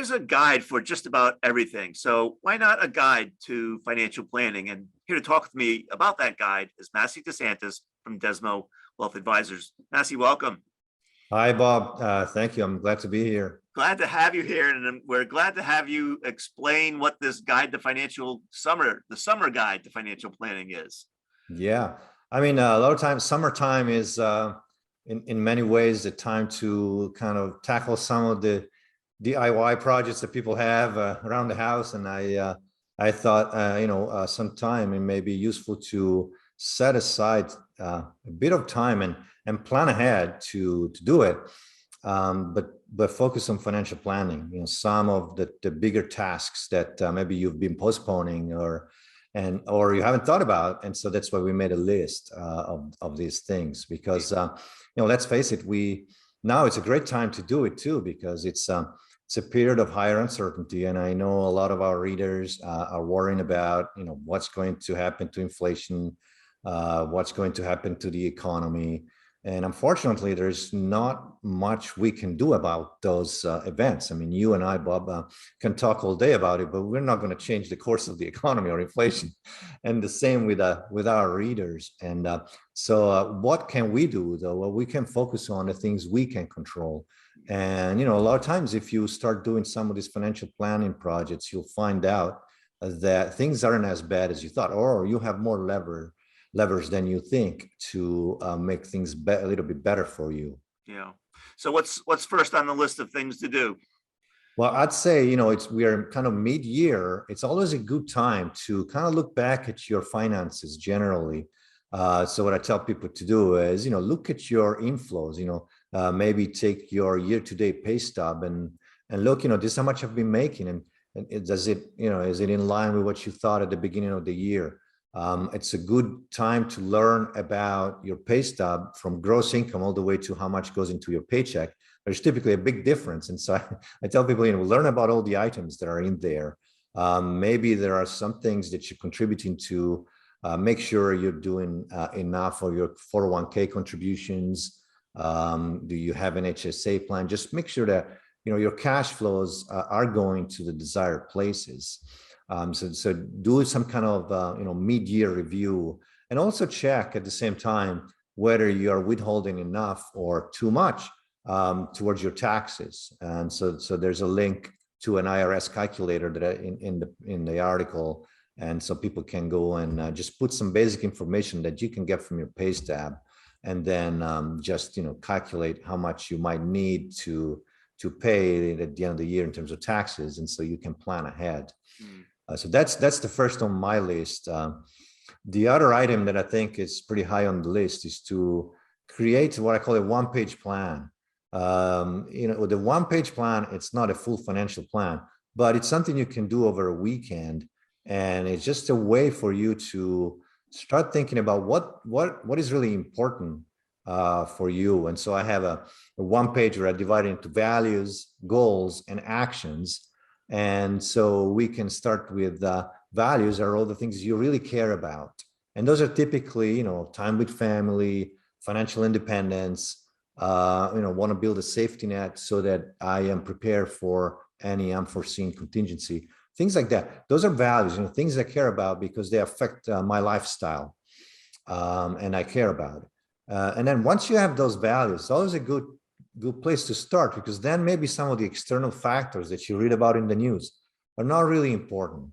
There's a guide for just about everything. So why not a guide to financial planning? And here to talk with me about that guide is Massi DeSantis from Desmo Wealth Advisors. Massi, welcome. Hi, Bob. Thank you. I'm glad to be here. Glad to have you here. And we're glad to have you explain what this guide to the summer guide to financial planning is. Yeah. I mean, a lot of times, summertime is in many ways the time to kind of tackle some of the DIY projects that people have around the house. And I thought, sometime it may be useful to set aside a bit of time and plan ahead to do it. But focus on financial planning, some of the bigger tasks that maybe you've been postponing or you haven't thought about. And so that's why we made a list of these things, because, let's face it, now it's a great time to do it too, because it's a period of higher uncertainty. And I know a lot of our readers are worrying about, what's going to happen to inflation, what's going to happen to the economy. And unfortunately, there's not much we can do about those events. I mean, you and I, Bob, can talk all day about it, but we're not going to change the course of the economy or inflation. And the same with our readers. And so what can we do, though? Well, we can focus on the things we can control. And, a lot of times, if you start doing some of these financial planning projects, you'll find out that things aren't as bad as you thought, or you have more levers than you think to make things a little bit better for you. Yeah. So what's first on the list of things to do? Well, I'd say, we are kind of mid-year. It's always a good time to kind of look back at your finances generally. So what I tell people to do is, look at your inflows, maybe take your year-to-date pay stub and look, this is how much I've been making. And is it in line with what you thought at the beginning of the year? It's a good time to learn about your pay stub from gross income all the way to how much goes into your paycheck. There's typically a big difference. And so I tell people, learn about all the items that are in there. Maybe there are some things that you're contributing to. Make sure you're doing enough for your 401k contributions. Do you have an HSA plan? Just make sure that, your cash flows are going to the desired places. So do some kind of, mid-year review, and also check at the same time whether you are withholding enough or too much towards your taxes. And so there's a link to an IRS calculator that in the article. And so people can go and just put some basic information that you can get from your pay stub, and then just, calculate how much you might need to pay at the end of the year in terms of taxes. And so you can plan ahead. So that's the first on my list. The other item that I think is pretty high on the list is to create what I call a one-page plan. The one-page plan, it's not a full financial plan, but it's something you can do over a weekend. And it's just a way for you to start thinking about what is really important for you. And so I have a one page where I divide it into values, goals, and actions. And so we can start with values are all the things you really care about. And those are typically, time with family, financial independence, want to build a safety net so that I am prepared for any unforeseen contingency, things like that. Those are values, things I care about because they affect my lifestyle, and I care about it. And then once you have those values, it's always a good place to start, because then maybe some of the external factors that you read about in the news are not really important,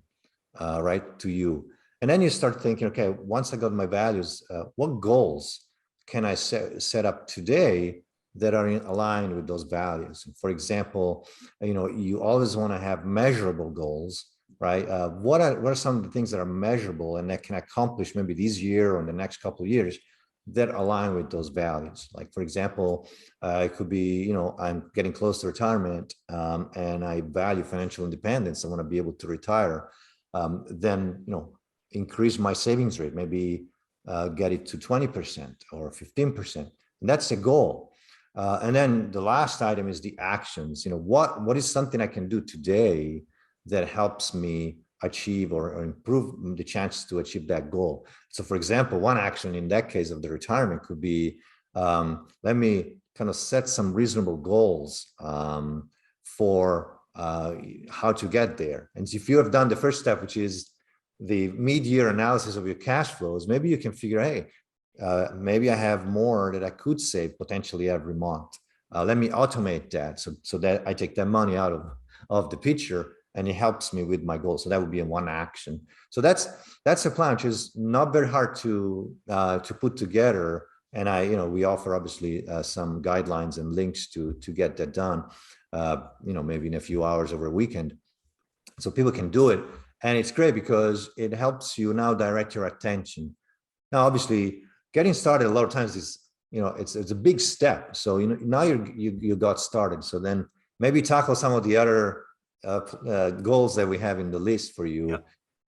right, to you. And then you start thinking, okay, once I got my values, what goals can I set up today that are aligned with those values? And for example, you always want to have measurable goals, right? What are some of the things that are measurable and that can accomplish maybe this year or in the next couple of years that align with those values? Like, for example, it could be, I'm getting close to retirement, and I value financial independence. I want to be able to retire. Then, increase my savings rate, maybe get it to 20% or 15%. And that's the goal. And then the last item is the actions. What is something I can do today that helps me achieve or improve the chances to achieve that goal? So for example, one action in that case of the retirement could be, let me kind of set some reasonable goals for how to get there. And if you have done the first step, which is the mid-year analysis of your cash flows, maybe you can figure, hey, maybe I have more that I could save potentially every month. Let me automate that so that I take that money out of the picture and it helps me with my goal. So that would be one action. So that's a plan, which is not very hard to put together. And we offer obviously some guidelines and links to get that done, maybe in a few hours over a weekend, so people can do it. And it's great because it helps you now direct your attention. Now, obviously, getting started a lot of times is, it's a big step. So now you got started. So then maybe tackle some of the other goals that we have in the list for you,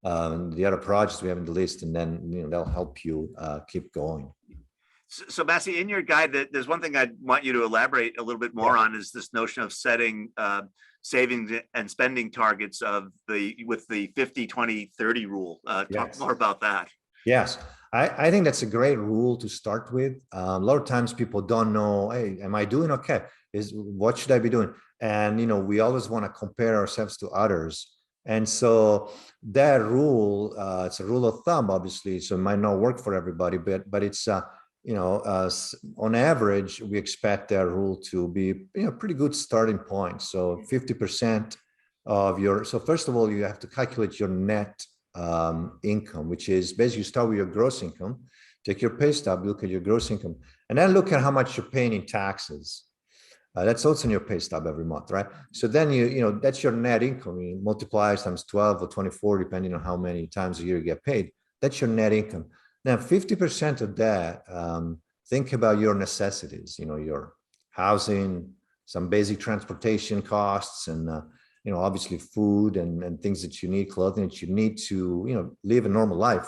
the other projects we have in the list, and then they'll help you keep going. So Massi, in your guide, there's one thing I'd want you to elaborate a little bit more on, is this notion of setting savings and spending targets with the 50, 20, 30 rule. Talk more about that. Yes, I think that's a great rule to start with. A lot of times people don't know, hey, am I doing okay? What should I be doing? And we always want to compare ourselves to others. And so that rule, it's a rule of thumb, obviously, so it might not work for everybody, but it's on average, we expect that rule to be pretty good starting point. So 50% of so first of all, you have to calculate your net income, which is basically you start with your gross income, take your pay stub, look at your gross income, and then look at how much you're paying in taxes. That's also in your pay stub every month, right? So then that's your net income. You multiply times 12 or 24, depending on how many times a year you get paid. That's your net income. Now, 50% of that, think about your necessities, your housing, some basic transportation costs, and obviously food and things that you need, clothing that you need to live a normal life.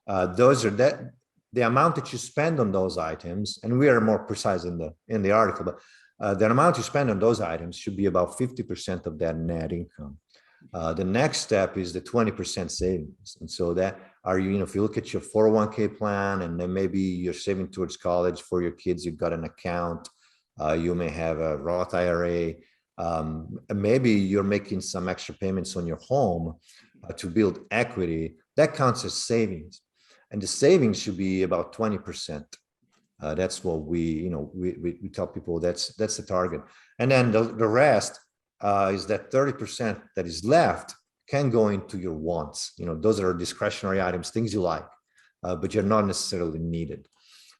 Those are the amount that you spend on those items, and we are more precise in the article, but the amount you spend on those items should be about 50% of that net income. The next step is the 20% savings. And so if you look at your 401k plan, and then maybe you're saving towards college for your kids, you've got an account, you may have a Roth IRA, maybe you're making some extra payments on your home to build equity, that counts as savings. And the savings should be about 20%. That's what we tell people, that's the target. And then the rest is that 30% that is left can go into your wants. Those are discretionary items, things you like, but you're not necessarily needed.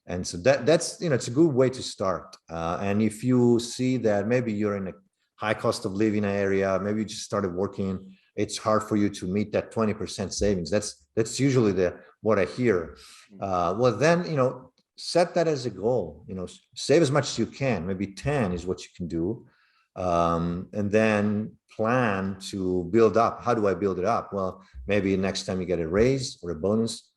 And so that's it's a good way to start. And if you see that maybe you're in a high cost of living area, maybe you just started working, it's hard for you to meet that 20% savings. That's usually what I hear. Well, then set that as a goal. Save as much as you can. Maybe 10 is what you can do. And then plan to build up. How do I build it up? Well, maybe next time you get a raise or a bonus,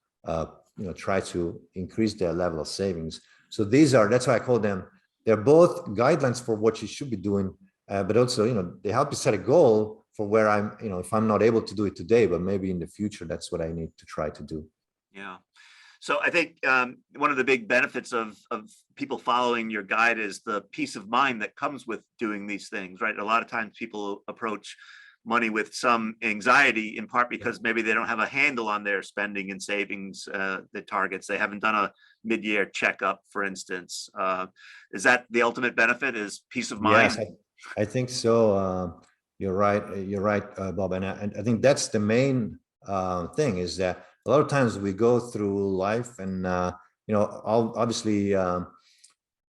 try to increase their level of savings. So that's why I call them, they're both guidelines for what you should be doing, but also, they help you set a goal for where I'm, if I'm not able to do it today, but maybe in the future, that's what I need to try to do. Yeah. So I think one of the big benefits of people following your guide is the peace of mind that comes with doing these things, right? A lot of times people approach money with some anxiety, in part because maybe they don't have a handle on their spending and savings, the targets. They haven't done a mid-year checkup, for instance. Is that the ultimate benefit, is peace of mind? Yes, I think so. You're right. You're right, Bob. And I think that's the main thing, is that a lot of times we go through life and, obviously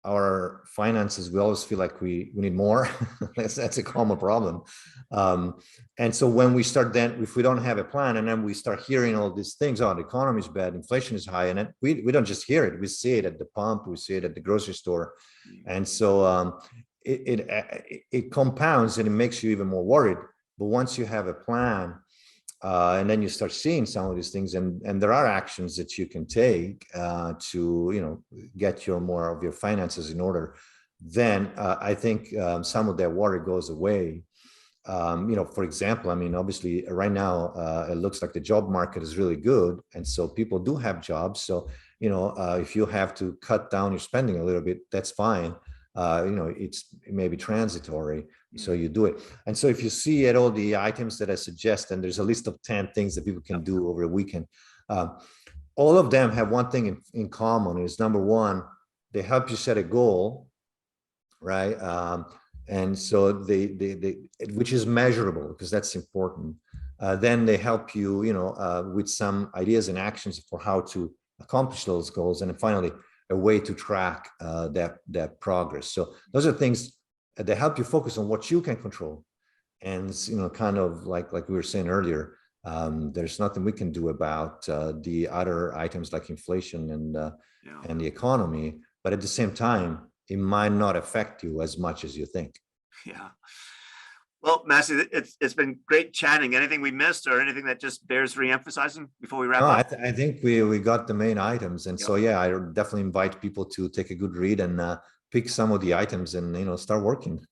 our finances, we always feel like we need more. That's a common problem. And so when we start, then if we don't have a plan, and then we start hearing all these things, the economy is bad, inflation is high, and then we don't just hear it, we see it at the pump, we see it at the grocery store. And so it compounds and it makes you even more worried. But once you have a plan, and then you start seeing some of these things, and there are actions that you can take to get more of your finances in order, then I think some of that worry goes away. For example, obviously right now it looks like the job market is really good, and so people do have jobs. So if you have to cut down your spending a little bit, that's fine. it's maybe transitory, so you do it. And so if you see at all the items that I suggest, and there's a list of 10 things that people can do over a weekend, all of them have one thing in common is, number one, they help you set a goal, right? And so which is measurable, because that's important. Then they help you, with some ideas and actions for how to accomplish those goals. And then finally, a way to track that progress. So those are things that help you focus on what you can control. And, kind of like we were saying earlier, there's nothing we can do about the other items like inflation and the economy. But at the same time, it might not affect you as much as you think. Yeah. Well, Massi, it's been great chatting. Anything we missed or anything that just bears reemphasizing before we wrap up? I think we got the main items. And so, yeah, I definitely invite people to take a good read and pick some of the items and, start working.